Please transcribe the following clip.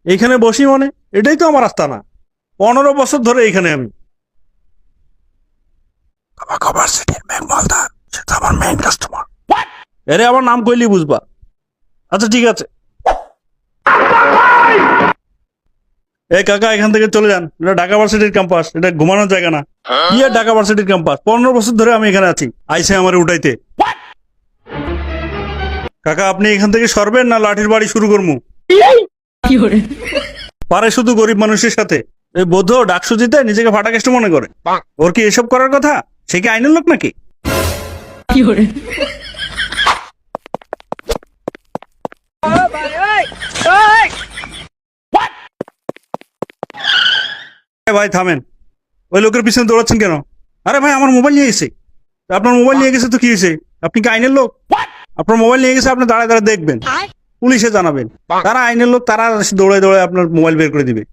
এইখানে বসি মানে এটাই তো আমার আস্তানা। 15 বছর ধরে এইখানে আমি। এরে আমার নাম কইলি বুঝবা। আচ্ছা ঠিক আছে। এই কাকা এখান থেকে চলে যান, এটা ঢাকা ভার্সিটির ক্যাম্পাস, এটা ঘুমানোর জায়গা না। কি আর ঢাকা ভার্সিটির ক্যাম্পাস, 15 বছর ধরে আমি এখানে আছি, আইসে আমার উঠাইতে। কাকা আপনি এখান থেকে সরবেন না লাঠির বাড়ি শুরু করবো? পারে শুধু গরিব মানুষের সাথে। এই বোধ ডাকসু দিতে নিজেকে ফাটাকেষ্ট মনে করে। ওর কি এসব করার কথা? সে কি আইনের লোক নাকি? ভাই থামেন, ওই লোকের পিছনে দৌড়াচ্ছেন কেন? আরে ভাই আমার মোবাইল নিয়ে গেছে। আপনার মোবাইল নিয়ে গেছে তো কি হয়েছে? আপনি কি আইনের লোক? আপনার মোবাইল নিয়ে গেছে, আপনি দাঁড়ায় দাঁড়ায় দেখবেন, পুলিশে জানাবেন। তারা আইনের লোক, তারা দৌড়ায় দৌড়ায় আপনার মোবাইল বের করে দিবে।